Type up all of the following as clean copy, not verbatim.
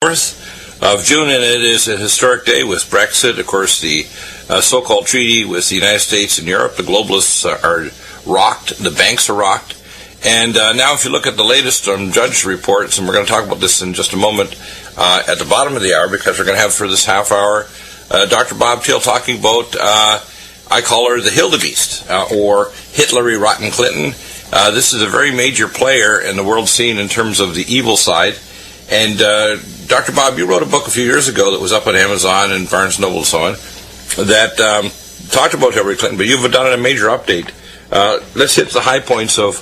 4th of June, and it is a historic day with Brexit. Of course, the so-called treaty with the United States and Europe. The globalists are rocked. The banks are rocked. And now if you look at the latest judge reports, and we're going to talk about this in just a moment at the bottom of the hour, because we're going to have for this half hour Dr. Bob Thiel talking about, I call her the Hildebeest, or Hitlery Rotten Clinton. This is a very major player in the world scene in terms of the evil side. And Dr. Bob, you wrote a book a few years ago that was up on Amazon and Barnes & Noble and so on that talked about Hillary Clinton, but you've done a major update. Let's hit the high points of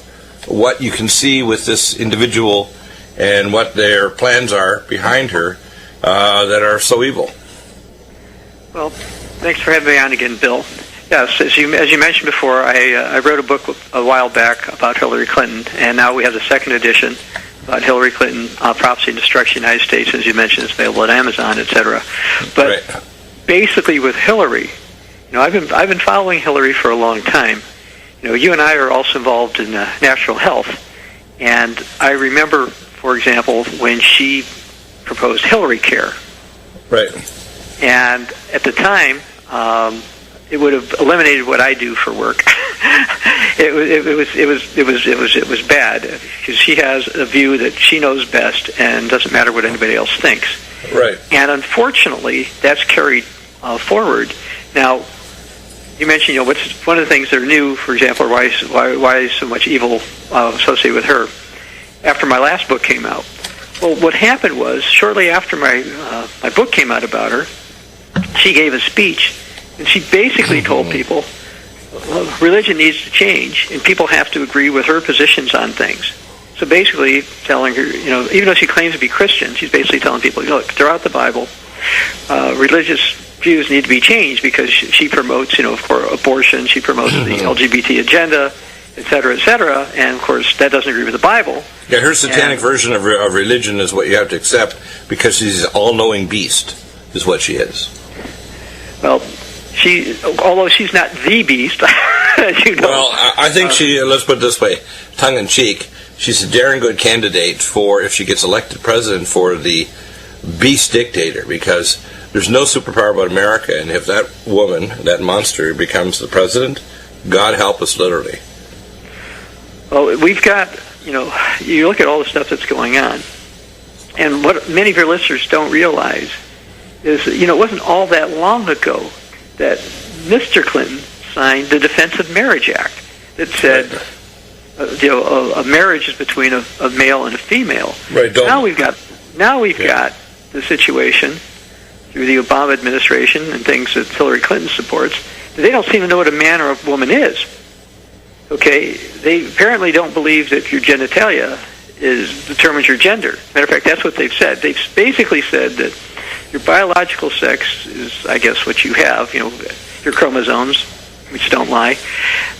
what you can see with this individual and what their plans are behind her that are so evil. Well, thanks for having me on again, Bill. Yes, as you mentioned before, I wrote a book a while back about Hillary Clinton, and now we have the second edition about Hillary Clinton, Prophecy and Destruction of the United States. As you mentioned, it's available at Amazon, etc. But right. Basically, with Hillary, I've been following Hillary for a long time. You and I are also involved in national health, and I remember, for example, when she proposed Hillary Care. Right. And at the time, it would have eliminated what I do for work. It was bad, because she has a view that she knows best and doesn't matter what anybody else thinks. Right. And unfortunately, that's carried forward. Now, you mentioned, what's one of the things that are new, for example, why is so much evil associated with her? After my last book came out, well, what happened was, shortly after my book came out about her, she gave a speech, and she basically told people, religion needs to change, and people have to agree with her positions on things. So basically, telling her, even though she claims to be Christian, she's basically telling people, look, throughout the Bible, religious views need to be changed, because she promotes, of course, abortion, she promotes the LGBT agenda, et cetera, and of course that doesn't agree with the Bible. Yeah, her satanic version of religion is what you have to accept, because she's an all-knowing beast, is what she is. Well, although she's not the beast, as you know. Well, I think let's put it this way, tongue-in-cheek, she's a daring good candidate for, if she gets elected president, for the beast dictator, because there's no superpower about America, and if that woman, that monster, becomes the president, God help us, literally. Well, we've got, you look at all the stuff that's going on, and what many of your listeners don't realize is, it wasn't all that long ago that Mr. Clinton signed the Defense of Marriage Act that said, a marriage is between a male and a female. Right. Now we've got the situation through the Obama administration and things that Hillary Clinton supports, that they don't seem to know what a man or a woman is. Okay, they apparently don't believe that your genitalia determines your gender. Matter of fact, that's what they've said. They've basically said that your biological sex is, I guess, what you have. Your chromosomes, which don't lie,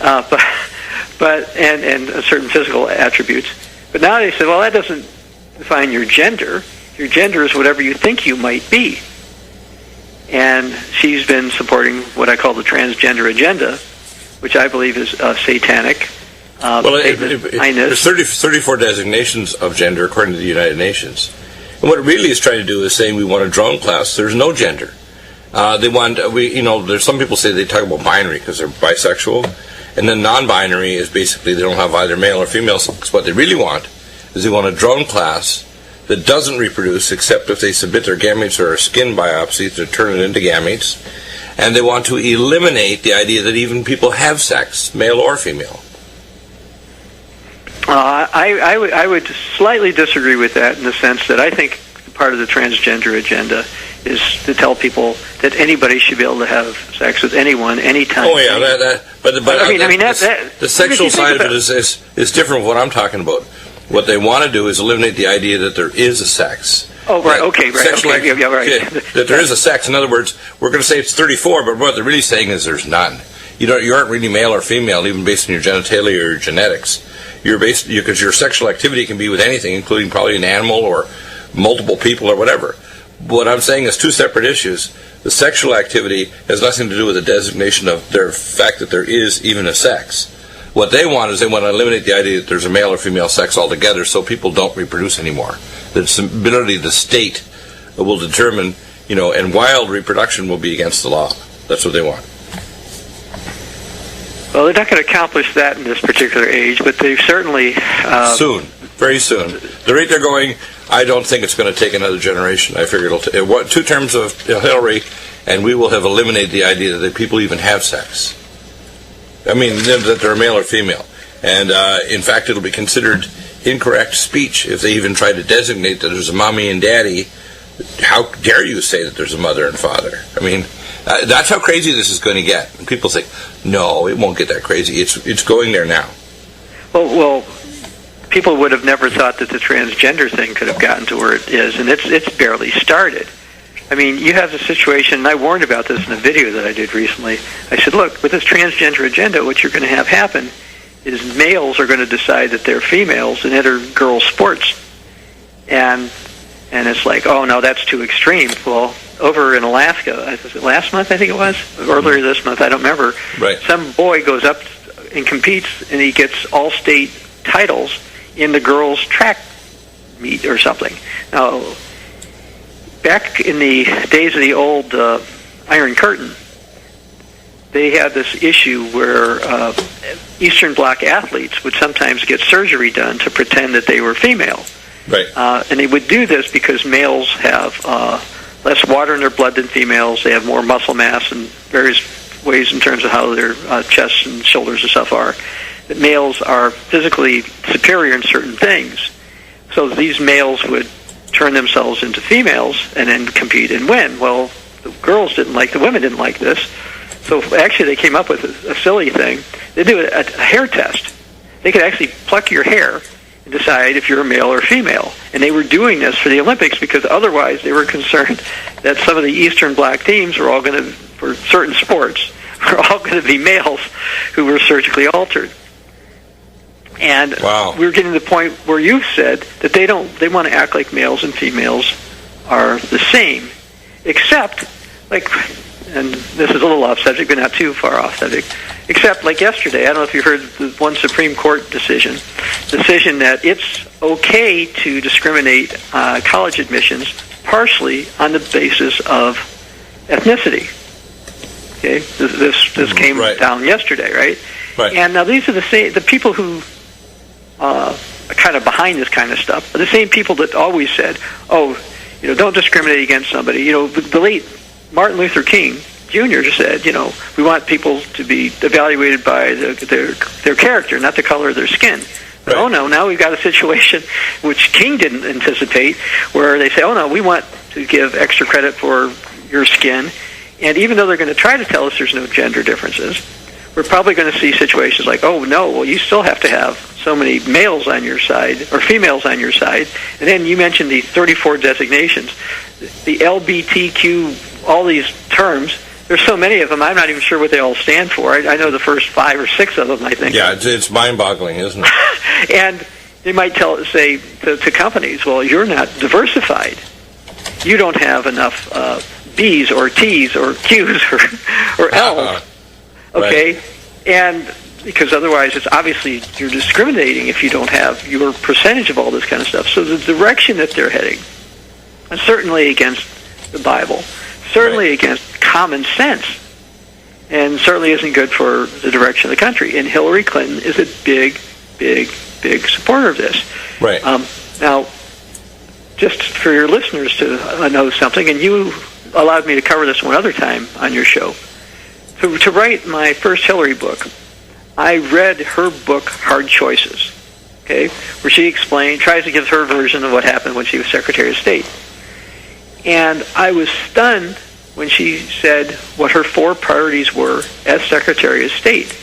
but certain physical attributes. But now they say, well, that doesn't define your gender. Your gender is whatever you think you might be. And she's been supporting what I call the transgender agenda, which I believe is satanic. There's 34 designations of gender according to the United Nations. And what it really is trying to do is saying we want a drone class. There's no gender. There's some people say they talk about binary because they're bisexual. And then non-binary is basically they don't have either male or female sex. What they really want is they want a drone class that doesn't reproduce except if they submit their gametes or a skin biopsy to turn it into gametes. And they want to eliminate the idea that even people have sex, male or female. I would slightly disagree with that, in the sense that I think part of the transgender agenda is to tell people that anybody should be able to have sex with anyone, anytime. Oh yeah, the sexual side of it is different from what I'm talking about. What they want to do is eliminate the idea that there is a sex. Oh, right, okay, right. That there is a sex. In other words, we're going to say it's 34, but what they're really saying is there's none. You aren't really male or female, even based on your genitalia or your genetics. Because your sexual activity can be with anything, including probably an animal or multiple people or whatever. What I'm saying is two separate issues. The sexual activity has nothing to do with the designation of their fact that there is even a sex. What they want is they want to eliminate the idea that there's a male or female sex altogether, so people don't reproduce anymore. There's the ability of the state will determine, and wild reproduction will be against the law. That's what they want. Well, they're not going to accomplish that in this particular age, but they've certainly... Soon. Very soon. The rate they're going, I don't think it's going to take another generation. I figure it'll 2 terms of Hillary, and we will have eliminated the idea that people even have sex. I mean, that they're male or female. And, in fact, it'll be considered incorrect speech if they even try to designate that there's a mommy and daddy. How dare you say that there's a mother and father? I mean, that's how crazy this is going to get. And people think, no, it won't get that crazy. It's going there now. Well, people would have never thought that the transgender thing could have gotten to where it is, and it's barely started. I mean, you have the situation, and I warned about this in a video that I did recently. I said, look, with this transgender agenda, what you're going to have happen is males are going to decide that they're females and enter girl sports. And it's like, oh, no, that's too extreme. Well, over in Alaska, was it last month, I think it was? Earlier this month, I don't remember. Right. Some boy goes up and competes, and he gets all-state titles in the girls' track meet or something. Now, back in the days of the old Iron Curtain, they had this issue where Eastern Bloc athletes would sometimes get surgery done to pretend that they were female. Right. And they would do this because males have less water in their blood than females. They have more muscle mass in various ways in terms of how their chests and shoulders and stuff are. That males are physically superior in certain things. So these males would turn themselves into females and then compete and win. Well, the women didn't like this. So actually they came up with a silly thing. They do a hair test. They could actually pluck your hair and decide if you're a male or female. And they were doing this for the Olympics because otherwise they were concerned that some of the Eastern Bloc teams were all going to, for certain sports, were all going to be males who were surgically altered. And wow. We're getting to the point where you've said that they want to act like males and females are the same, except, like, and this is a little off subject, but not too far off subject, except like yesterday, I don't know if you heard the one Supreme Court decision that it's okay to discriminate college admissions partially on the basis of ethnicity. Okay, this came down yesterday, right? Right. And now these are the people who are kind of behind this kind of stuff are the same people that always said, oh, don't discriminate against somebody. The late Martin Luther King Jr. just said, we want people to be evaluated by their character, not the color of their skin. But, oh, no, now we've got a situation which King didn't anticipate where they say, oh, no, we want to give extra credit for your skin. And even though they're going to try to tell us there's no gender differences, we're probably going to see situations like, oh, no, well, you still have to have so many males on your side or females on your side. And then you mentioned the 34 designations, the LGBTQ, all these terms. There's so many of them, I'm not even sure what they all stand for. I know the first 5 or 6 of them, I think. Yeah, it's mind-boggling, isn't it? And they might say to companies, well, you're not diversified. You don't have enough B's or T's or Q's or L's. Okay? Right. And because otherwise it's obviously you're discriminating if you don't have your percentage of all this kind of stuff. So the direction that they're heading is certainly against the Bible, certainly against common sense, and certainly isn't good for the direction of the country. And Hillary Clinton is a big, big, big supporter of this. Right. Now, just for your listeners to know something, and you allowed me to cover this one other time on your show, to write my first Hillary book, I read her book, Hard Choices, okay, where she tries to give her version of what happened when she was Secretary of State. And I was stunned when she said what her 4 priorities were as Secretary of State.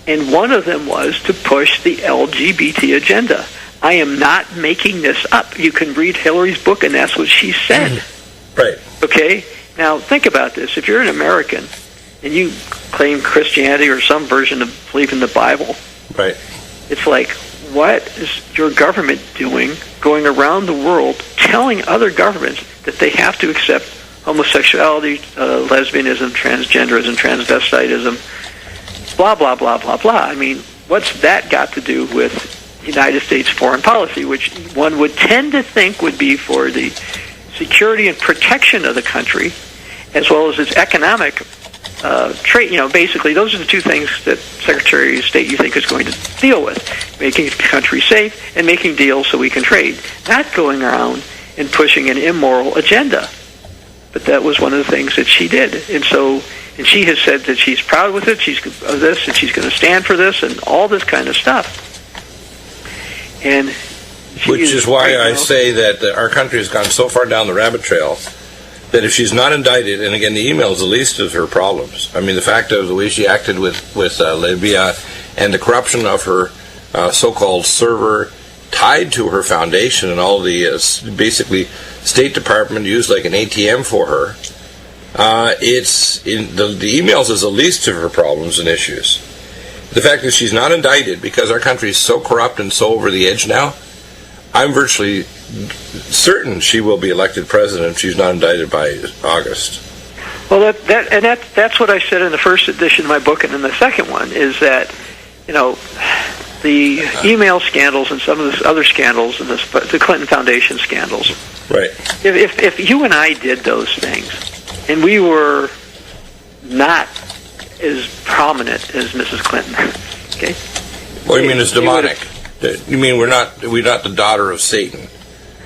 And one of them was to push the LGBT agenda. I am not making this up. You can read Hillary's book, and that's what she said. Right. Okay? Now, think about this. If you're an American and you claim Christianity or some version of belief in the Bible, right, it's like, what is your government doing going around the world telling other governments that they have to accept homosexuality, lesbianism, transgenderism, transvestitism, blah, blah, blah, blah, blah. I mean, what's that got to do with United States foreign policy, which one would tend to think would be for the security and protection of the country, as well as its economic trade. Basically, those are the two things that Secretary of State you think is going to deal with: making the country safe and making deals so we can trade, not going around and pushing an immoral agenda. But that was one of the things that she did, and she has said that she's proud with it. She's of this, and she's going to stand for this, and all this kind of stuff. And which is why I say that our country has gone so far down the rabbit trail that if she's not indicted, and again, the email is the least of her problems. I mean, the fact of the way she acted with Libya and the corruption of her so-called server tied to her foundation and all the basically State Department used like an ATM for her, the emails is the least of her problems and issues. The fact that she's not indicted because our country is so corrupt and so over the edge now, I'm virtually certain she will be elected president if she's not indicted by August. Well, that's what I said in the first edition of my book, and in the second one is that, the email scandals and some of the other scandals, and the Clinton Foundation scandals. Right. If you and I did those things, and we were not as prominent as Mrs. Clinton, okay? What do you mean it's demonic? You mean we're not the daughter of Satan?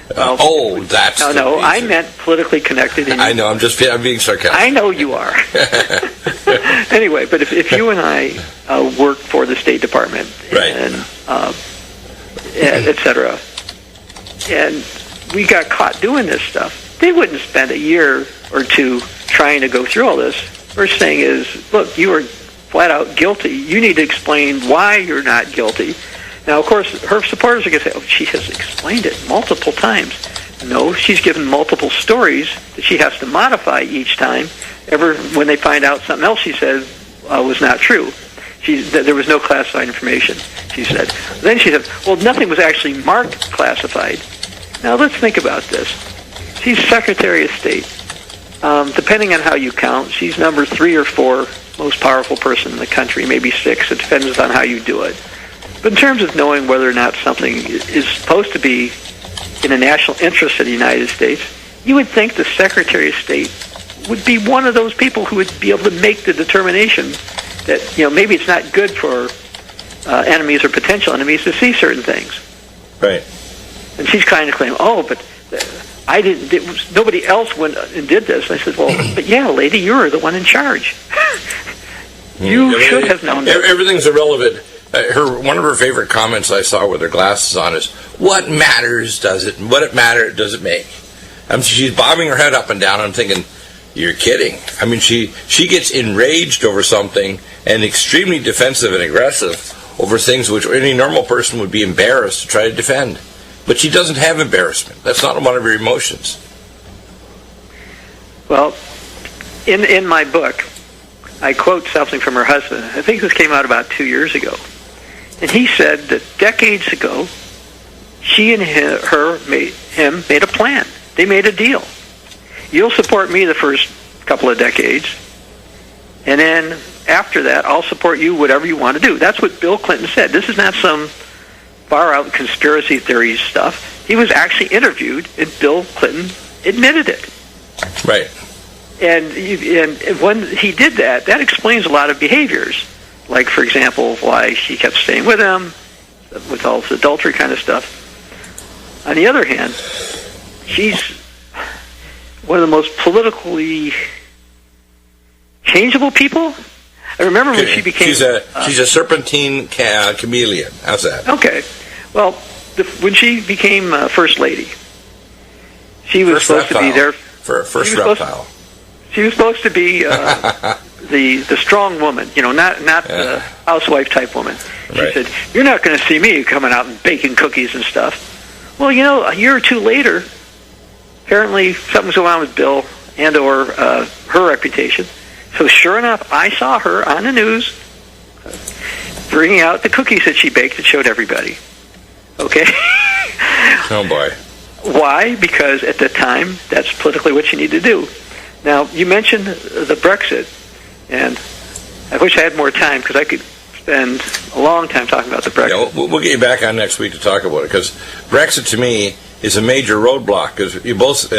That's no. I meant politically connected. I know. I'm being sarcastic. I know you are. Anyway, but if you and I worked for the State Department, right, and et cetera, and we got caught doing this stuff, they wouldn't spend a year or two trying to go through all this. First thing is, look, you are flat out guilty. You need to explain why you're not guilty. Now, of course, her supporters are going to say, she has explained it multiple times. No, she's given multiple stories that she has to modify each time. When they find out something else she said was not true. There was no classified information, she said. Then she said, well, nothing was actually marked classified. Now, let's think about this. She's Secretary of State. Depending on how you count, she's number 3 or 4 most powerful person in the country, maybe 6. It depends on how you do it. But in terms of knowing whether or not something is supposed to be in the national interest of the United States, you would think the Secretary of State would be one of those people who would be able to make the determination that, maybe it's not good for enemies or potential enemies to see certain things. Right. And she's kind of claiming, but I didn't. Nobody else went and did this. And I said, well, but yeah, lady, you're the one in charge. You should have known that. Everything's irrelevant. One of her favorite comments I saw with her glasses on is, "What matters does it? What matter does it make?" She's bobbing her head up and down. I'm thinking, you're kidding. I mean, she gets enraged over something and extremely defensive and aggressive over things which any normal person would be embarrassed to try to defend. But she doesn't have embarrassment. That's not one of her emotions. Well, in my book, I quote something from her husband. I think this came out about 2 years ago. And he said that decades ago, she and him made a plan. They made a deal. You'll support me the first couple of decades, and then after that, I'll support you whatever you want to do. That's what Bill Clinton said. This is not some far-out conspiracy theory stuff. He was actually interviewed, and Bill Clinton admitted it. Right. And when he did that, that explains a lot of behaviors. Like, for example, why she kept staying with him, with all this adultery kind of stuff. On the other hand, she's one of the most politically changeable people. I remember when she became... She's a serpentine chameleon. How's that? Okay. Well, when she became First Lady, she was supposed to be there... First reptile. She was supposed to be the strong woman, not the housewife type woman. She said, "You're not going to see me coming out and baking cookies and stuff." Well, a year or two later, apparently something's going on with Bill and or her reputation. So sure enough, I saw her on the news bringing out the cookies that she baked and showed everybody. Okay? Oh, boy. Why? Because at the time, that's politically what you need to do. Now, you mentioned the Brexit, and I wish I had more time because I could spend a long time talking about the Brexit. Yeah, we'll get you back on next week to talk about it, because Brexit to me is a major roadblock, because you both,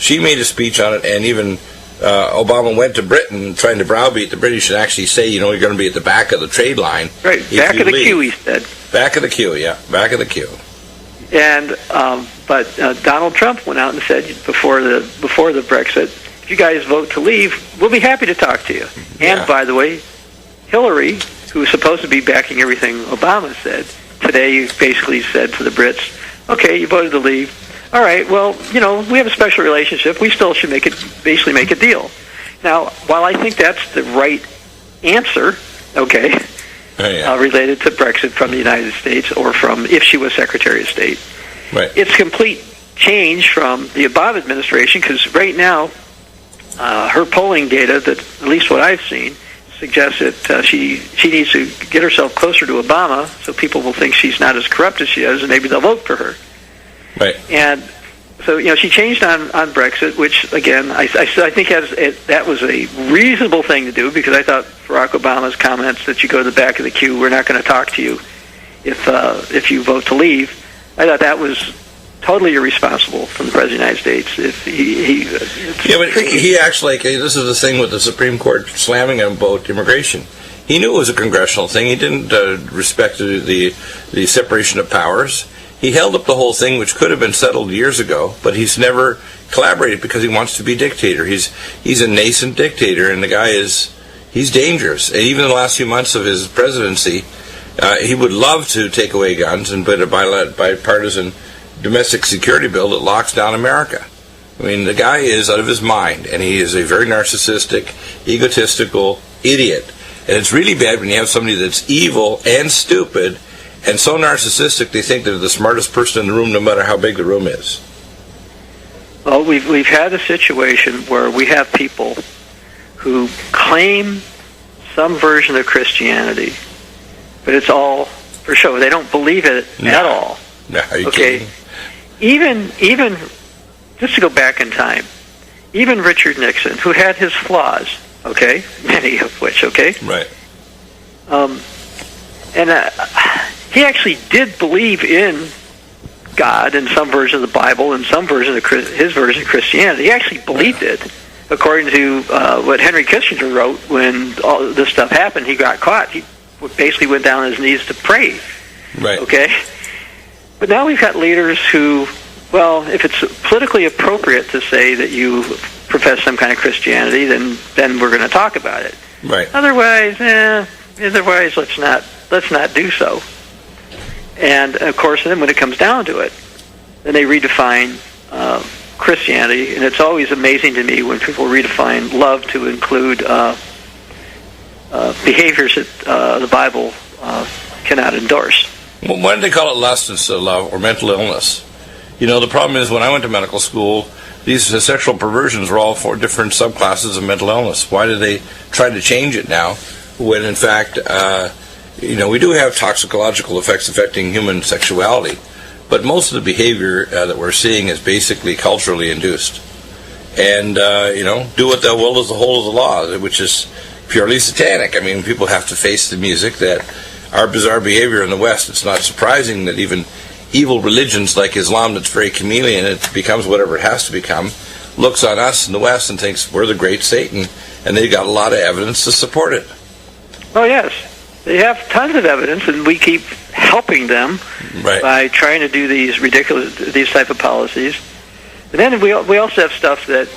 she made a speech on it, and even Obama went to Britain trying to browbeat the British and actually say, you're going to be at the back of the trade line. Right, back of the queue, he said. Back of the queue, yeah, back of the queue. And but Donald Trump went out and said before the Brexit, if you guys vote to leave, we'll be happy to talk to you. And Yeah. by the way, Hillary, who was supposed to be backing everything Obama said, today basically said to the Brits, okay, you voted to leave. All right, well, we have a special relationship. We still should basically make a deal. Now, while I think that's the right answer, okay, related to Brexit from the United States or from if she was Secretary of State, right. It's complete change from the Obama administration, because right now, her polling data, that at least what I've seen, suggests that she needs to get herself closer to Obama so people will think she's not as corrupt as she is, and maybe they'll vote for her. Right. And so, she changed on Brexit, which, again, I think that was a reasonable thing to do, because I thought Barack Obama's comments that you go to the back of the queue, we're not going to talk to you if you vote to leave, I thought that was totally irresponsible from the President of the United States. If he actually, this is the thing with the Supreme Court slamming him about immigration. He knew it was a congressional thing. He didn't respect the separation of powers. He held up the whole thing, which could have been settled years ago, but he's never collaborated because he wants to be dictator. He's a nascent dictator, and the guy he's dangerous. And even in the last few months of his presidency, he would love to take away guns and put a bipartisan domestic security bill that locks down America. I mean, the guy is out of his mind, and he is a very narcissistic, egotistical idiot. And it's really bad when you have somebody that's evil and stupid and so narcissistic they think they're the smartest person in the room, no matter how big the room is. Well, we've had a situation where we have people who claim some version of Christianity, but it's all for show. They don't believe it at all. No, are you okay. kidding? Even just to go back in time, even Richard Nixon, who had his flaws, okay, many of which, okay, right, and he actually did believe in God and some version of the Bible and some version of his version of Christianity. He actually believed it, according to what Henry Kissinger wrote when all this stuff happened. He got caught. He basically went down on his knees to pray. right, okay. But now we've got leaders who, well, if it's politically appropriate to say that you profess some kind of Christianity, then we're going to talk about it. right. Otherwise, let's not do so. And of course, then when it comes down to it, then they redefine Christianity, and it's always amazing to me when people redefine love to include behaviors that the Bible cannot endorse. Well, why do they call it lust instead of love or mental illness? The problem is when I went to medical school, these sexual perversions were all 4 different subclasses of mental illness. Why do they try to change it now when, in fact, we do have toxicological effects affecting human sexuality, but most of the behavior that we're seeing is basically culturally induced. And, do what thou wilt is the whole of the law, which is purely satanic. I mean, people have to face the music that our bizarre behavior in the West. It's not surprising that even evil religions like Islam, that's very chameleon, it becomes whatever it has to become, looks on us in the West and thinks we're the great Satan, and they've got a lot of evidence to support it. Oh, yes. They have tons of evidence, and we keep helping them by trying to do these type of policies. And then we also have stuff that,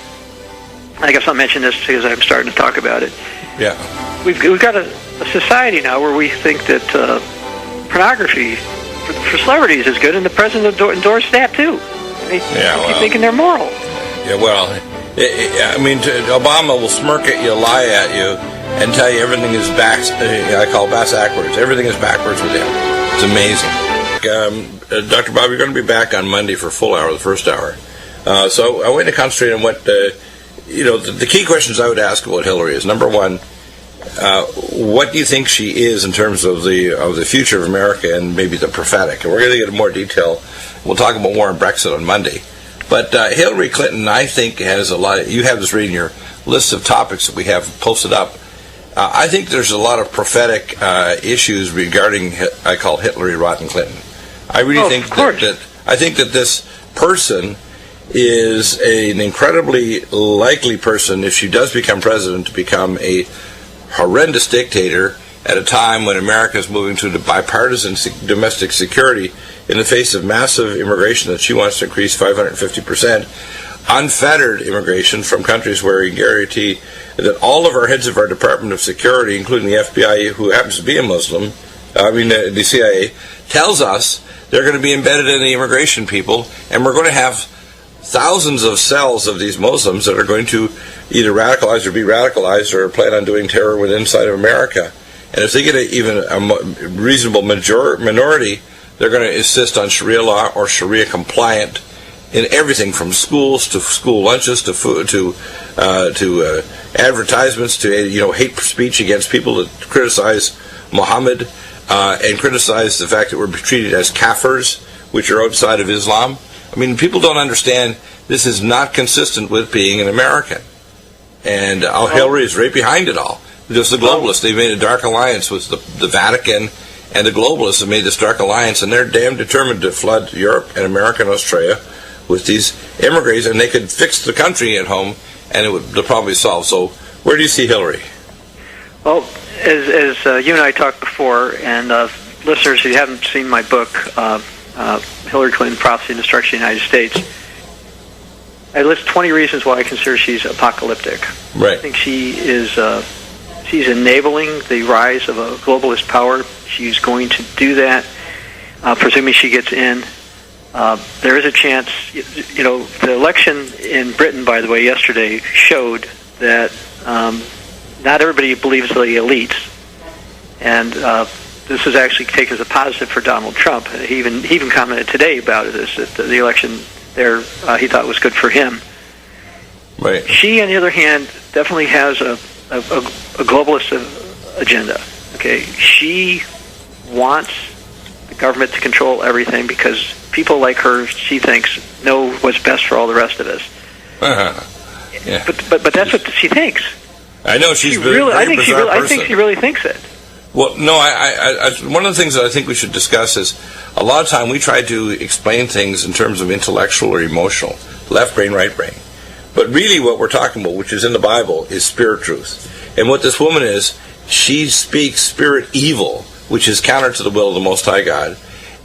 I guess I'll mention this because I'm starting to talk about it. Yeah. We've got a society now where we think that pornography for celebrities is good, and the president endorsed that too. They keep thinking they're moral. Yeah, well, Obama will smirk at you, lie at you, and tell you everything is I call backwards. Everything is backwards with him. It's amazing. Dr. Bob, you're going to be back on Monday for a full hour, the first hour. So I want to concentrate on what, the key questions I would ask about Hillary is, number one, what do you think she is in terms of the future of America and maybe the prophetic? And we're going to get into more detail. We'll talk about more on Brexit on Monday. But Hillary Clinton, I think, has a lot. You have this reading your list of topics that we have posted up. I think there's a lot of prophetic issues regarding, I call Hillary Rotten Clinton. I really think that I think that this person is an incredibly likely person, if she does become president, to become a horrendous dictator at a time when America is moving to the bipartisan domestic security in the face of massive immigration that she wants to increase 550%, unfettered immigration from countries where you guarantee that all of our heads of our Department of Security, including the FBI, who happens to be a Muslim, the CIA, tells us they're going to be embedded in the immigration people, and we're going to have thousands of cells of these Muslims that are going to either radicalize or be radicalized or plan on doing terror within inside of America. And if they get even a reasonable minority, they're going to insist on Sharia law or Sharia compliant in everything from schools to school lunches to food to advertisements to hate speech against people that criticize Muhammad and criticize the fact that we're treated as kafirs, which are outside of Islam. I mean, people don't understand this is not consistent with being an American. And Hillary is right behind it all. Just the globalists. They made a dark alliance with the Vatican, and the globalists have made this dark alliance, and they're damn determined to flood Europe and America and Australia with these immigrants, and they could fix the country at home, and the problem is solved. So where do you see Hillary? Well, as you and I talked before, and listeners who haven't seen my book, Hillary Clinton, Prophecy and Destruction of the United States, I list 20 reasons why I consider she's apocalyptic. Right. I think she is she's enabling the rise of a globalist power. She's going to do that, presuming she gets in. There is a chance, the election in Britain, by the way, yesterday showed that not everybody believes the elites, and this is actually taken as a positive for Donald Trump. He even commented today about it, that the election there he thought was good for him. Right. She, on the other hand, definitely has a globalist agenda. Okay, she wants the government to control everything because people like her, she thinks, know what's best for all the rest of us. Yeah. But that's what she thinks. I know she's I think she really thinks it. Well, no, one of the things that I think we should discuss is a lot of time we try to explain things in terms of intellectual or emotional, left brain, right brain. But really what we're talking about, which is in the Bible, is spirit truth. And what this woman is, she speaks spirit evil, which is counter to the will of the Most High God.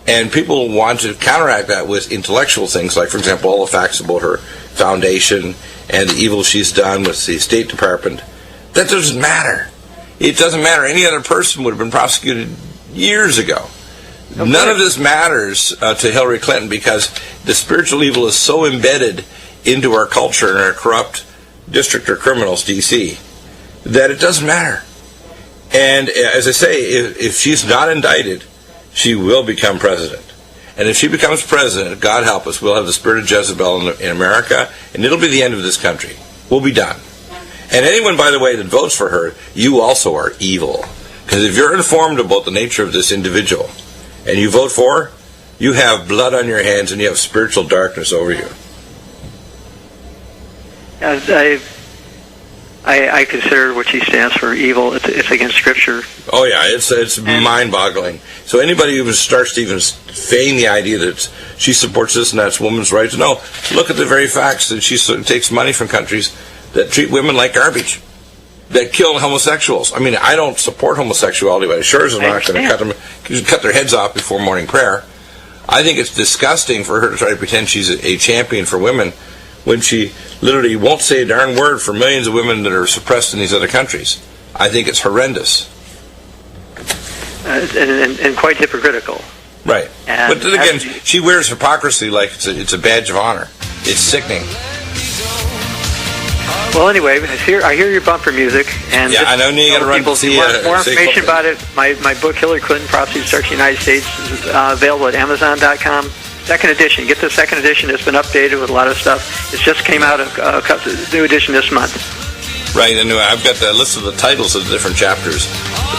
And people want to counteract that with intellectual things, like, for example, all the facts about her foundation and the evil she's done with the State Department. That doesn't matter. It doesn't matter. Any other person would have been prosecuted years ago. Okay. None of this matters to Hillary Clinton because the spiritual evil is so embedded into our culture and our corrupt district or criminals, D.C., that it doesn't matter. And as I say, if she's not indicted, she will become president. And if she becomes president, God help us, we'll have the spirit of Jezebel in America, and it'll be the end of this country. We'll be done. And anyone, by the way, that votes for her, you also are evil. Because if you're informed about the nature of this individual, and you vote for her, you have blood on your hands and you have spiritual darkness over you. I consider what she stands for evil. It's against Scripture. Oh yeah, it's mind-boggling. So anybody who starts to even feign the idea that she supports this and that's women's rights, no. Look at the very facts that she takes money from countries that treat women like garbage, that kill homosexuals. I mean, I don't support homosexuality, but I sure as not going to cut their heads off before morning prayer. I think it's disgusting for her to try to pretend she's a champion for women when she literally won't say a darn word for millions of women that are suppressed in these other countries. I think it's horrendous. And quite hypocritical. Right. But then again, she wears hypocrisy like it's a badge of honor. It's sickening. Well, anyway, I hear your bumper music, and yeah, I know you got to run to see more information about it. My book, Hillary Clinton, Prophecy and Destruction of the United States, is available at Amazon.com. Second edition. Get the second edition. It's been updated with a lot of stuff. It just came out a new edition this month. Right, and I've got the list of the titles of the different chapters,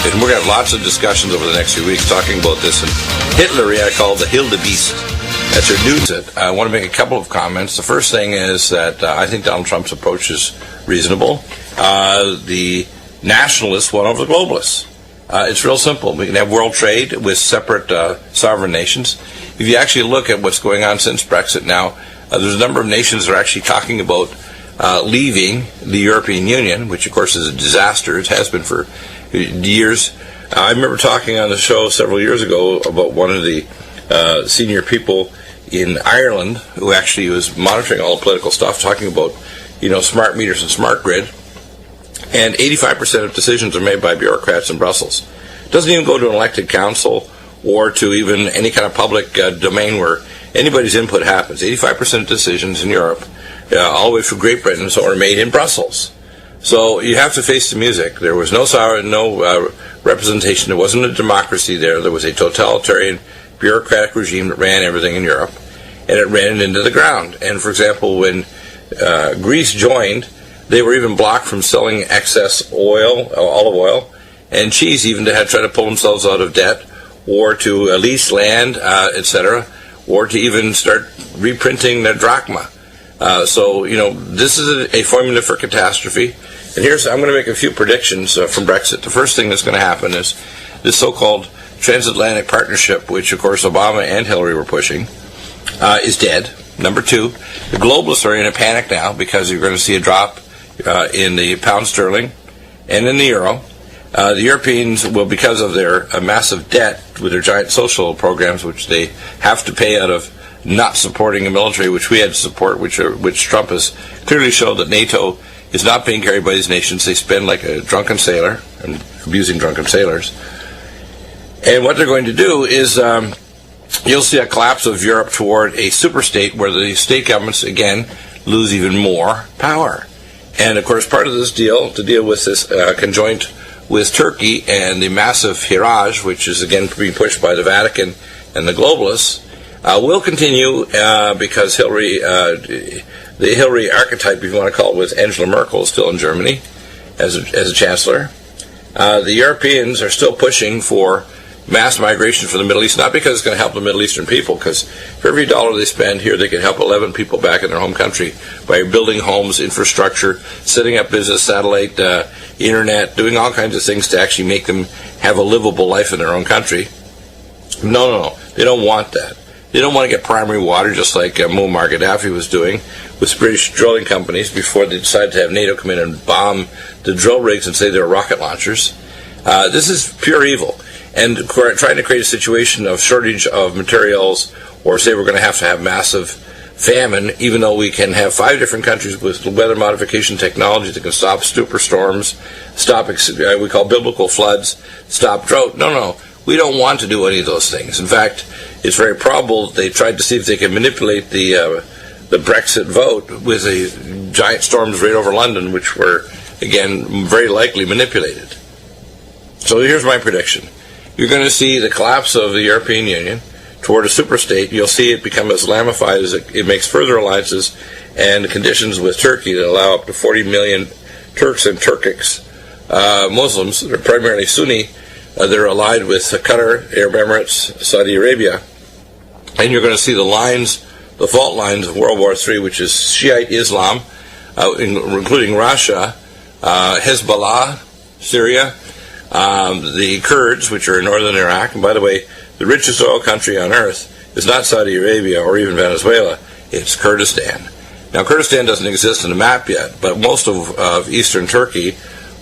and we're going to have lots of discussions over the next few weeks talking about this. And Hitler, I call the Hildebeest. That's her news. I want to make a couple of comments. The first thing is that I think Donald Trump's approach is reasonable. The nationalists won over the globalists. It's real simple. We can have world trade with separate sovereign nations. if you actually look at what's going on since Brexit now, there's a number of nations that are actually talking about leaving the European Union, which of course is a disaster. It has been for years. I remember talking on the show several years ago about one of the senior people in Ireland who actually was monitoring all the political stuff, talking about, smart meters and smart grid. And 85% of decisions are made by bureaucrats in Brussels. It doesn't even go to an elected council or to even any kind of public domain where anybody's input happens. 85% of decisions in Europe, all the way from Great Britain, are made in Brussels. So you have to face the music. There was no representation. There wasn't a democracy there. There was a totalitarian bureaucratic regime that ran everything in Europe, and it ran it into the ground. And for example, when Greece joined, they were even blocked from selling excess oil, olive oil, and cheese, even to try to pull themselves out of debt, or to lease land, etc., or to even start reprinting their drachma. So this is a formula for catastrophe. And I'm going to make a few predictions from Brexit. The first thing that's going to happen is this so-called transatlantic partnership, which of course Obama and Hillary were pushing, is dead. Number two, the globalists are in a panic now because you're going to see a drop in the pound sterling and in the euro. The Europeans will, because of their massive debt with their giant social programs, which they have to pay out of not supporting a military, which we had to support, which Trump has clearly showed that NATO is not being carried by these nations. They spend like a drunken sailor, and abusing drunken sailors. And what they're going to do is you'll see a collapse of Europe toward a superstate where the state governments, again, lose even more power. And, of course, part of this deal, to deal with this conjoint with Turkey and the massive Hiraj, which is, again, being pushed by the Vatican and the globalists, will continue because the Hillary archetype, if you want to call it, with Angela Merkel, is still in Germany as a chancellor. The Europeans are still pushing for mass migration from the Middle East, not because it's going to help the Middle Eastern people, because for every dollar they spend here, they can help 11 people back in their home country by building homes, infrastructure, setting up business, satellite, internet, doing all kinds of things to actually make them have a livable life in their own country. No. They don't want that. They don't want to get primary water, just like Muammar Gaddafi was doing with British drilling companies before they decided to have NATO come in and bomb the drill rigs and say they were rocket launchers. This is pure evil. And trying to create a situation of shortage of materials, or say we're going to have massive famine, even though we can have 5 different countries with weather modification technology that can stop superstorms, stop we call biblical floods, stop drought. No. We don't want to do any of those things. In fact, it's very probable they tried to see if they could manipulate the Brexit vote with the giant storms right over London, which were, again, very likely manipulated. So here's my prediction. You're going to see the collapse of the European Union toward a superstate. You'll see it become Islamified as it makes further alliances and conditions with Turkey that allow up to 40 million Turks and Turkics Muslims. They're primarily Sunni. They're allied with Qatar, Arab Emirates, Saudi Arabia. And you're going to see the fault lines of World War III, which is Shiite Islam, including Russia, Hezbollah, Syria, the Kurds, which are in northern Iraq. And by the way, the richest oil country on earth is not Saudi Arabia or even Venezuela. It's Kurdistan. Now, Kurdistan doesn't exist on the map yet, but most of eastern Turkey,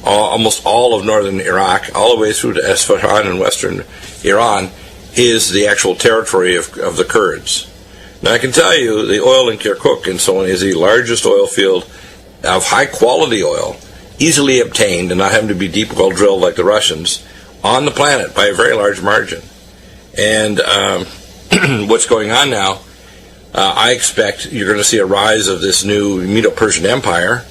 almost all of northern Iraq, all the way through to Isfahan in western Iran, is the actual territory of the Kurds. Now, I can tell you the oil in Kirkuk and so on is the largest oil field of high-quality oil, easily obtained and not having to be deep well drilled like the Russians, on the planet by a very large margin. And what's going on now, I expect you're going to see a rise of this new Medo-Persian Empire,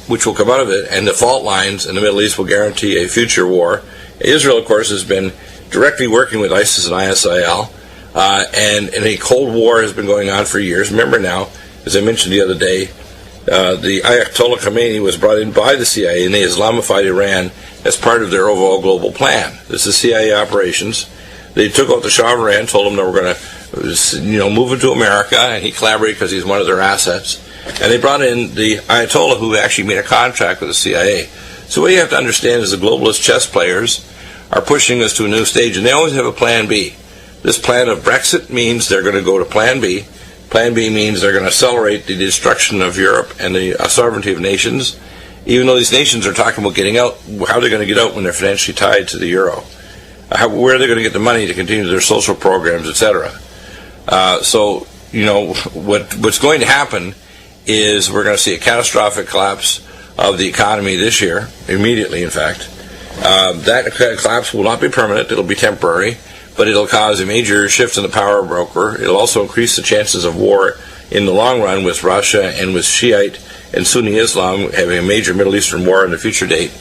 which will come out of it, and the fault lines in the Middle East will guarantee a future war. Israel, of course, has been directly working with ISIS and ISIL, and a Cold War has been going on for years. Remember now, as I mentioned the other day, the Ayatollah Khomeini was brought in by the CIA, and they Islamified Iran as part of their overall global plan. This is CIA operations. They took out the Shah of Iran, told him they were going to move into America, and he collaborated because he's one of their assets. And they brought in the Ayatollah, who actually made a contract with the CIA. So what you have to understand is the globalist chess players are pushing us to a new stage, and they always have a plan B. this plan of Brexit means they're going to go to Plan B. Plan B means they're going to accelerate the destruction of Europe and the sovereignty of nations. Even though these nations are talking about getting out, how are they going to get out when they're financially tied to the euro? Where are they going to get the money to continue their social programs, etc.? So, what's going to happen is we're going to see a catastrophic collapse of the economy this year, immediately, in fact. That collapse will not be permanent. It'll be temporary, but it'll cause a major shift in the power broker. It'll also increase the chances of war in the long run with Russia and with Shiite and Sunni Islam having a major Middle Eastern war in the future date.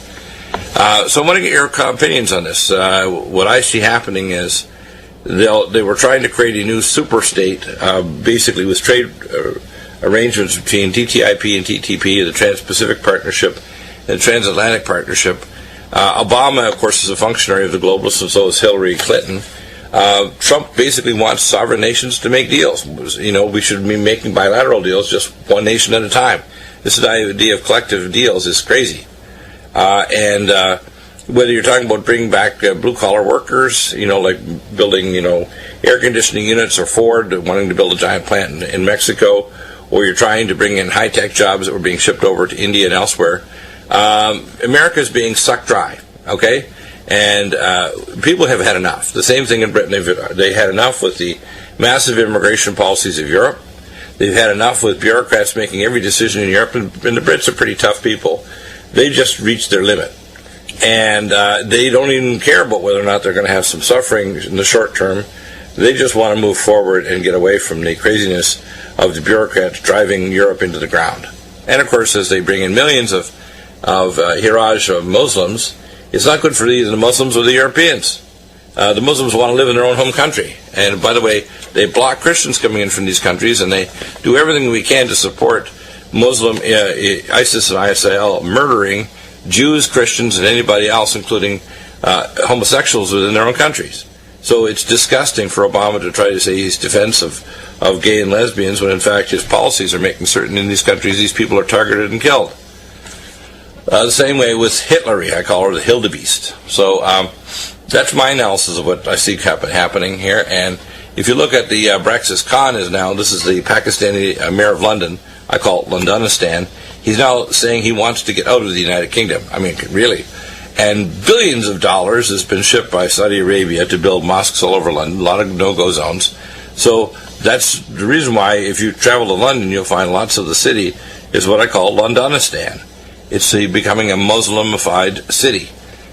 So I want to get your opinions on this. What I see happening is they were trying to create a new super state, basically with trade arrangements between TTIP and TTP, the Trans-Pacific Partnership and the Transatlantic Partnership. Obama, of course, is a functionary of the globalists, and so is Hillary Clinton. Trump basically wants sovereign nations to make deals. We should be making bilateral deals, just one nation at a time. This idea of collective deals is crazy. And whether you're talking about bringing back blue-collar workers, like building, air conditioning units, or Ford wanting to build a giant plant in Mexico, or you're trying to bring in high-tech jobs that were being shipped over to India and elsewhere, America is being sucked dry, okay? And people have had enough. The same thing in Britain. They had enough with the massive immigration policies of Europe. They've had enough with bureaucrats making every decision in Europe, and the Brits are pretty tough people. They just reached their limit. And they don't even care about whether or not they're going to have some suffering in the short term. They just want to move forward and get away from the craziness of the bureaucrats driving Europe into the ground. And of course, as they bring in millions of Hiraj of Muslims, it's not good for either the Muslims or the Europeans. The Muslims want to live in their own home country. And by the way, they block Christians coming in from these countries, and they do everything we can to support Muslim ISIS and ISIL murdering Jews, Christians, and anybody else, including homosexuals within their own countries. So it's disgusting for Obama to try to say he's defensive of gay and lesbians when in fact his policies are making certain in these countries these people are targeted and killed. The same way with Hitler, I call her the Hildebeest. So that's my analysis of what I see happening here. And if you look at the Brexit, Khan is now, this is the Pakistani mayor of London, I call it Londonistan. He's now saying he wants to get out of the United Kingdom. I mean, really. And billions of dollars has been shipped by Saudi Arabia to build mosques all over London, a lot of no-go zones. So that's the reason why if you travel to London, you'll find lots of the city is what I call Londonistan. It's becoming a Muslimified city,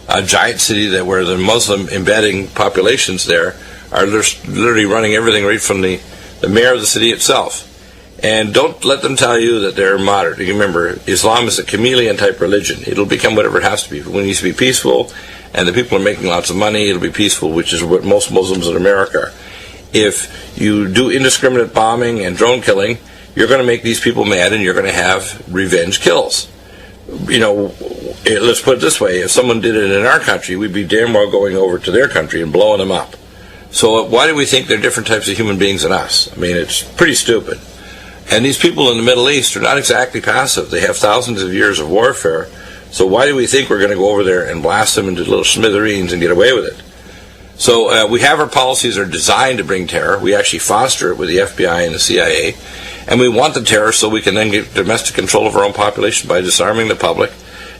a giant city where the Muslim embedding populations there are literally running everything right from the mayor of the city itself. And don't let them tell you that they're moderate. You remember, Islam is a chameleon-type religion. It'll become whatever it has to be. When it needs to be peaceful, and the people are making lots of money, it'll be peaceful, which is what most Muslims in America are. If you do indiscriminate bombing and drone killing, you're going to make these people mad, and you're going to have revenge kills. Let's put it this way. If someone did it in our country, we'd be damn well going over to their country and blowing them up. So why do we think they're different types of human beings than us? I mean, it's pretty stupid. And these people in the Middle East are not exactly passive. They have thousands of years of warfare. So why do we think we're going to go over there and blast them into little smithereens and get away with it? So we have our policies that are designed to bring terror. We actually foster it with the FBI and the CIA. And we want the terror so we can then get domestic control of our own population by disarming the public,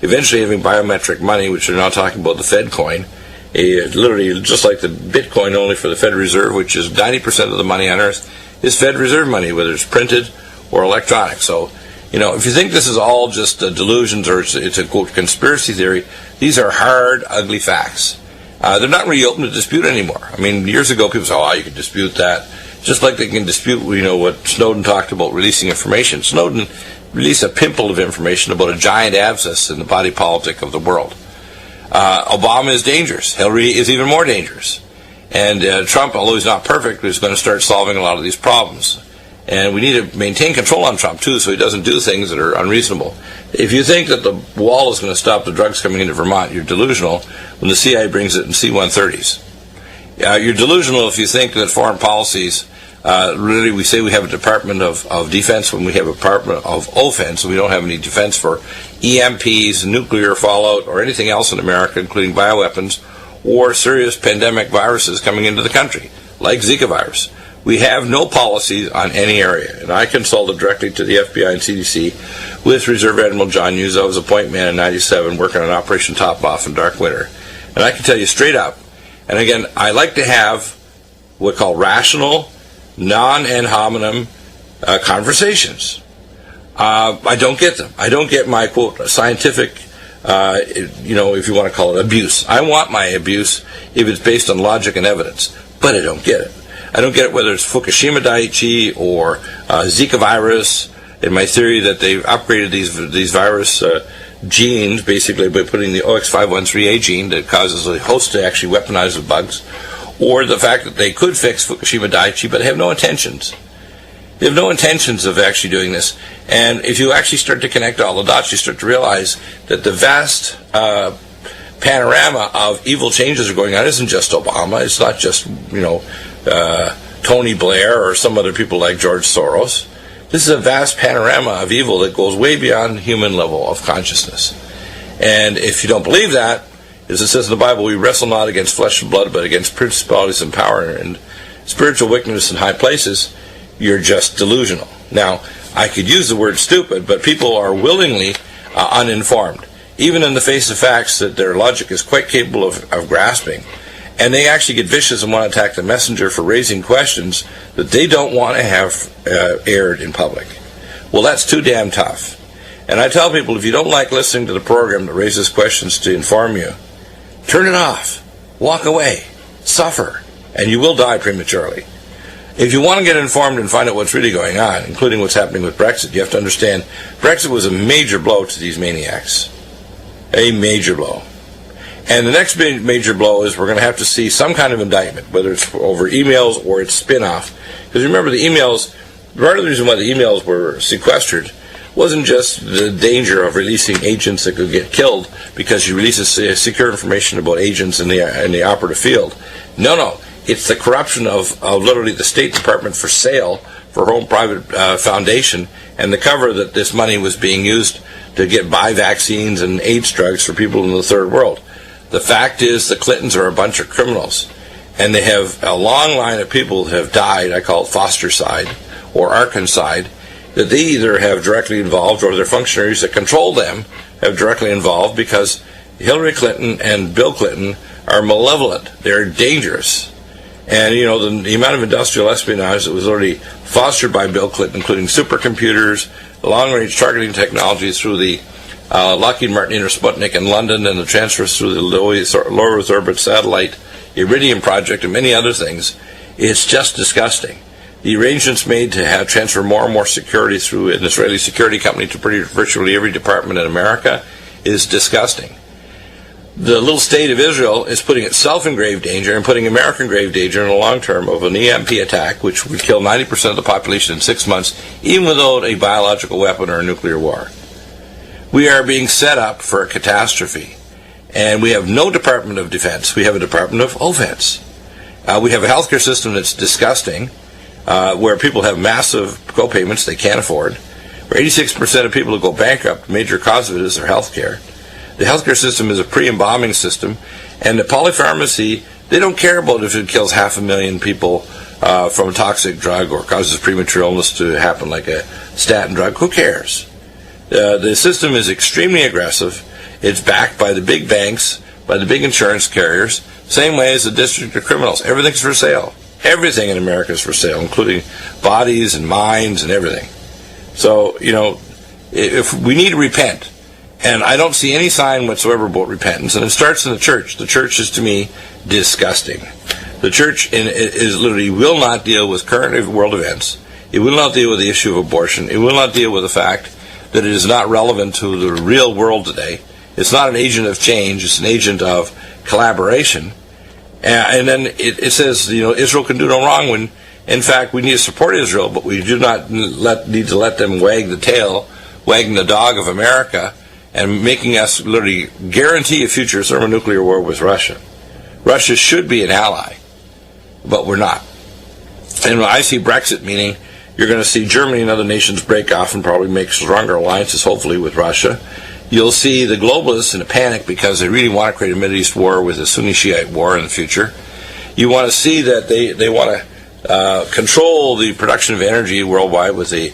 eventually having biometric money, which they're now talking about the Fed coin, literally just like the Bitcoin only for the Federal Reserve, which is 90% of the money on Earth, is Fed Reserve money, whether it's printed or electronic. So, if you think this is all just delusions or it's a quote conspiracy theory, these are hard, ugly facts. They're not really open to dispute anymore. I mean, years ago people said, you can dispute that. Just like they can dispute, what Snowden talked about releasing information. Snowden released a pimple of information about a giant abscess in the body politic of the world. Obama is dangerous. Hillary is even more dangerous. And Trump, although he's not perfect, is going to start solving a lot of these problems. And we need to maintain control on Trump, too, so he doesn't do things that are unreasonable. If you think that the wall is going to stop the drugs coming into Vermont, you're delusional when the CIA brings it in C-130s. You're delusional if you think that foreign policies, really we say we have a Department of Defense when we have a Department of Offense, and we don't have any defense for EMPs, nuclear fallout, or anything else in America, including bioweapons, or serious pandemic viruses coming into the country, like Zika virus. We have no policies on any area, and I consulted directly to the FBI and CDC with Reserve Admiral John Hughes. I was a point man in '97 working on Operation Top Off in Dark Winter. And I can tell you straight up, and again, I like to have what we call rational, non-ad hominem conversations. I don't get them. I don't get my, quote, scientific, if you want to call it abuse. I want my abuse if it's based on logic and evidence, but I don't get it. I don't get it whether it's Fukushima Daiichi or Zika virus, and my theory that they've upgraded these virus genes, basically by putting the OX513A gene that causes a host to actually weaponize the bugs, or the fact that they could fix Fukushima Daiichi, but have no intentions. They have no intentions of actually doing this. And if you actually start to connect all the dots, you start to realize that the vast panorama of evil changes are going on isn't just Obama. It's not just, Tony Blair or some other people like George Soros. This is a vast panorama of evil that goes way beyond human level of consciousness. And if you don't believe that, as it says in the Bible, we wrestle not against flesh and blood, but against principalities and power and spiritual wickedness in high places, you're just delusional. Now, I could use the word stupid, but people are willingly uninformed, even in the face of facts that their logic is quite capable of grasping. And they actually get vicious and want to attack the messenger for raising questions that they don't want to have aired in public. Well, that's too damn tough. And I tell people, if you don't like listening to the program that raises questions to inform you, turn it off, walk away, suffer, and you will die prematurely. If you want to get informed and find out what's really going on, including what's happening with Brexit, you have to understand Brexit was a major blow to these maniacs. A major blow. And the next major blow is we're going to have to see some kind of indictment, whether it's over emails or it's spin-off. Because remember, the emails, part of the reason why the emails were sequestered wasn't just the danger of releasing agents that could get killed because you release secure information about agents in the operative field. No. It's the corruption of literally the State Department for sale for her own private foundation, and the cover that this money was being used to buy vaccines and AIDS drugs for people in the third world. The fact is the Clintons are a bunch of criminals, and they have a long line of people that have died, I call it foster-side or Arkanside, that they either have directly involved or their functionaries that control them have directly involved, because Hillary Clinton and Bill Clinton are malevolent. They're dangerous. And, the amount of industrial espionage that was already fostered by Bill Clinton, including supercomputers, long-range targeting technologies through the Lockheed Martin Sputnik in London, and the transfers through the low Earth orbit satellite Iridium project and many other things, it's just disgusting. The arrangements made to have transfer more and more security through an Israeli security company to virtually every department in America is disgusting. The little state of Israel is putting itself in grave danger and putting America in grave danger in the long term of an EMP attack, which would kill 90% of the population in 6 months, even without a biological weapon or a nuclear war. We are being set up for a catastrophe. And we have no Department of Defense. We have a Department of Offense. We have a healthcare system that's disgusting, where people have massive co-payments they can't afford, where 86% of people who go bankrupt, the major cause of it is their health care. The healthcare system is a pre-embalming system, and the polypharmacy, they don't care about if it kills 500,000 people from a toxic drug or causes premature illness to happen like a statin drug. Who cares? The system is extremely aggressive. It's backed by the big banks, by the big insurance carriers, same way as the district of criminals. Everything's for sale. Everything in America is for sale, including bodies and minds and everything. So, if we need to repent, and I don't see any sign whatsoever about repentance, and it starts in the church. The church is, to me, disgusting. The church is literally will not deal with current world events. It will not deal with the issue of abortion. It will not deal with the fact that it is not relevant to the real world today. It's not an agent of change. It's an agent of collaboration. And then it says, Israel can do no wrong when, in fact, we need to support Israel, but we do not need to let them wag the tail, wagging the dog of America, and making us literally guarantee a future thermonuclear war with Russia. Russia should be an ally, but we're not. And when I see Brexit, meaning you're going to see Germany and other nations break off and probably make stronger alliances, hopefully, with Russia. You'll see the globalists in a panic because they really want to create a Middle East war with a Sunni Shiite war in the future. You want to see that they want to control the production of energy worldwide with a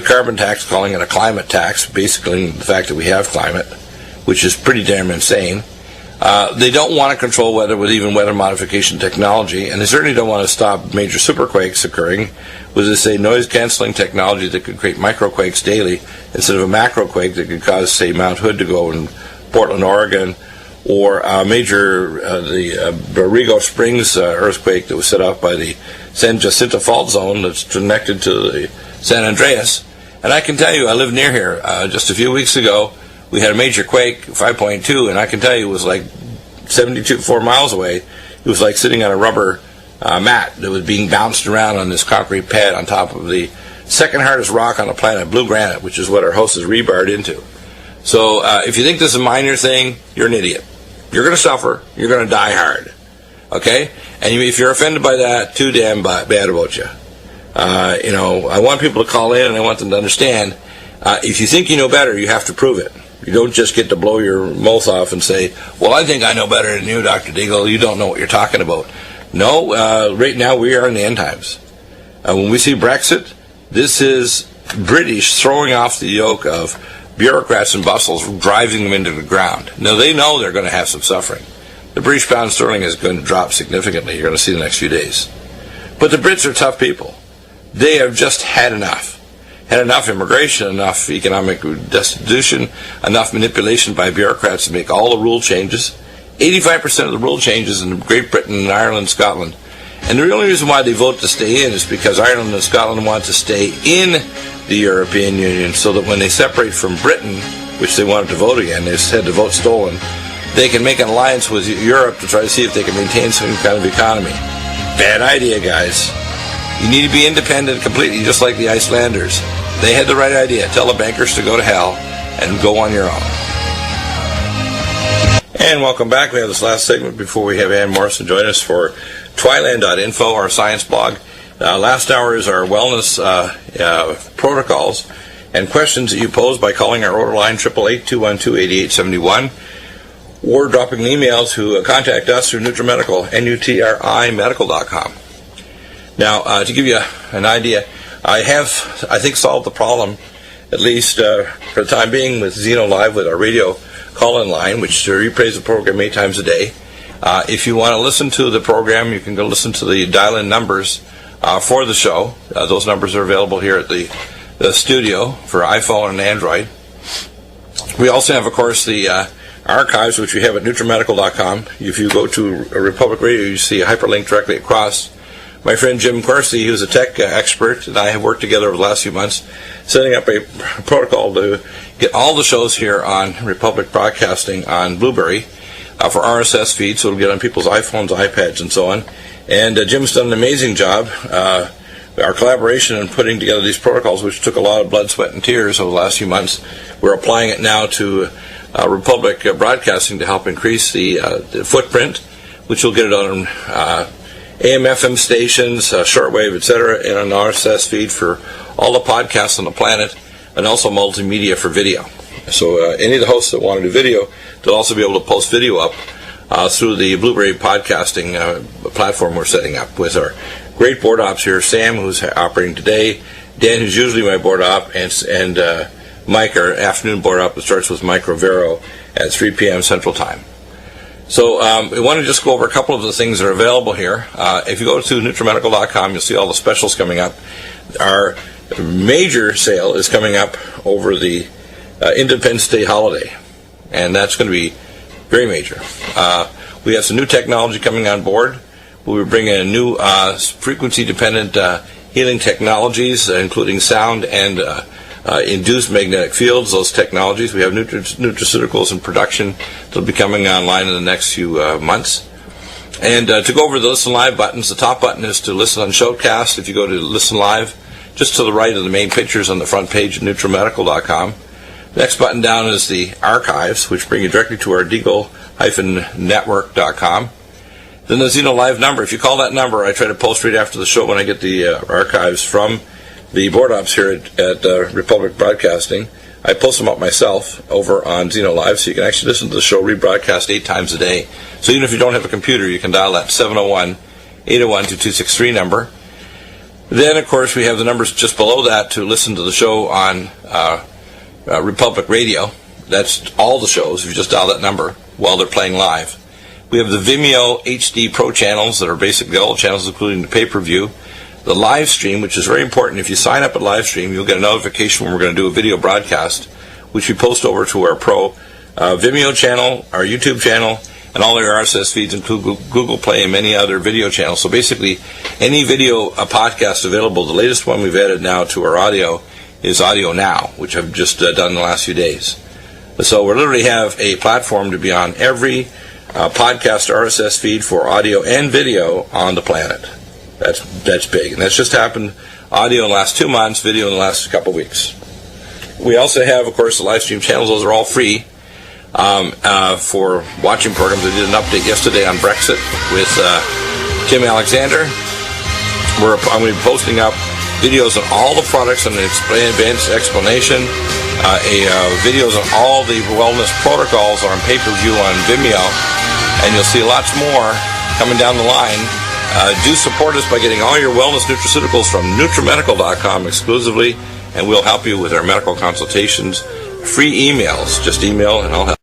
carbon tax, calling it a climate tax, basically the fact that we have climate, which is pretty damn insane. They don't want to control weather with even weather modification technology, and they certainly don't want to stop major superquakes occurring with this, say, noise-canceling technology that could create microquakes daily instead of a macroquake that could cause, say, Mount Hood to go in Portland, Oregon, or the Borrego Springs earthquake that was set off by the San Jacinto Fault Zone that's connected to the San Andreas. And I can tell you, I live near here. Just a few weeks ago, we had a major quake, 5.2, and I can tell you it was like 4 miles away. It was like sitting on a rubber mat that was being bounced around on this concrete pad on top of the second hardest rock on the planet, blue granite, which is what our house is rebarred into. So if you think this is a minor thing, you're an idiot. You're going to suffer. You're going to die hard. Okay? And if you're offended by that, too damn bad about you. I want people to call in, and I want them to understand, if you think you know better, you have to prove it. You don't just get to blow your mouth off and say, well, I think I know better than you, Dr. Deagle. You don't know what you're talking about. No, right now we are in the end times. When we see Brexit, this is British throwing off the yoke of bureaucrats and bustles, driving them into the ground. Now, they know they're going to have some suffering. The British pound sterling is going to drop significantly. You're going to see the next few days. But the Brits are tough people. They have just had enough. Had enough immigration, enough economic destitution, enough manipulation by bureaucrats to make all the rule changes. 85% of the rule changes in Great Britain and Ireland, Scotland. And the only reason why they vote to stay in is because Ireland and Scotland want to stay in the European Union, so that when they separate from Britain, which they wanted to vote again, they had the vote stolen, they can make an alliance with Europe to try to see if they can maintain some kind of economy. Bad idea, guys. You need to be independent completely, just like the Icelanders. They had the right idea. Tell the bankers to go to hell and go on your own. And welcome back. We have this last segment before we have Ann Morrison join us for Twiland.info, our science blog. Last hour is our wellness protocols and questions that you pose by calling our order line 888-212-8871 or dropping an email to contact us through NutriMedical, NutriMedical.com. Now, to give you an idea, I think, solved the problem, at least for the time being, with Zeno Live with our radio call-in line, which replays the program 8 times a day. If you want to listen to the program, you can go listen to the dial-in numbers for the show. Those numbers are available here at the studio for iPhone and Android. We also have, of course, the archives, which we have at NutriMedical.com. If you go to Republic Radio, you see a hyperlink directly across. My friend Jim Corsi, who's a tech expert, and I have worked together over the last few months, setting up a protocol to get all the shows here on Republic Broadcasting on Blueberry for RSS feeds, so it'll get on people's iPhones, iPads, and so on. And Jim's done an amazing job. Our collaboration in putting together these protocols, which took a lot of blood, sweat, and tears over the last few months, we're applying it now to Republic Broadcasting to help increase the footprint, which will get it on AM, FM stations, shortwave, etc., and an RSS feed for all the podcasts on the planet, and also multimedia for video. So any of the hosts that want to do video, they'll also be able to post video up through the Blueberry podcasting platform we're setting up with our great board ops here, Sam, who's operating today, Dan, who's usually my board op, and Mike, our afternoon board op, that starts with Mike Rivero at 3 p.m. Central Time. So we want to just go over a couple of the things that are available here. If you go to NutriMedical.com, you'll see all the specials coming up. Our major sale is coming up over the Independence Day holiday, and that's going to be very major. We have some new technology coming on board. We'll be bringing in new frequency-dependent healing technologies, including sound and induced magnetic fields, those technologies. We have nutraceuticals in production that will be coming online in the next few months. And to go over the Listen Live buttons, the top button is to listen on Shoutcast. If you go to Listen Live, just to the right of the main pictures on the front page of NutriMedical.com. Next button down is the archives, which bring you directly to our Deagle-network.com. Then the Zeno Live number. If you call that number, I try to post right after the show when I get the archives from the board ops here at Republic Broadcasting. I post them up myself over on Zeno Live, so you can actually listen to the show rebroadcast 8 times a day. So even if you don't have a computer, you can dial that 701-801-2263 number. Then, of course, we have the numbers just below that to listen to the show on Republic Radio. That's all the shows, if you just dial that number while they're playing live. We have the Vimeo HD Pro channels that are basically all the channels, including the pay-per-view. The live stream, which is very important. If you sign up at live stream, you'll get a notification when we're going to do a video broadcast, which we post over to our Pro Vimeo channel, our YouTube channel, and all our RSS feeds, include Google Play and many other video channels. So basically, any video podcast available, the latest one we've added now to our audio is Audio Now, which I've just done in the last few days. So we literally have a platform to be on every podcast RSS feed for audio and video on the planet. That's big. And that's just happened, audio in the last 2 months, video in the last couple of weeks. We also have, of course, the live stream channels. Those are all free for watching programs. I did an update yesterday on Brexit with Tim Alexander. I'm going to be posting up videos on all the products and an advanced explanation, videos on all the wellness protocols on pay-per-view on Vimeo, and you'll see lots more coming down the line. Do support us by getting all your wellness nutraceuticals from NutriMedical.com exclusively, and we'll help you with our medical consultations. Free emails. Just email and I'll help.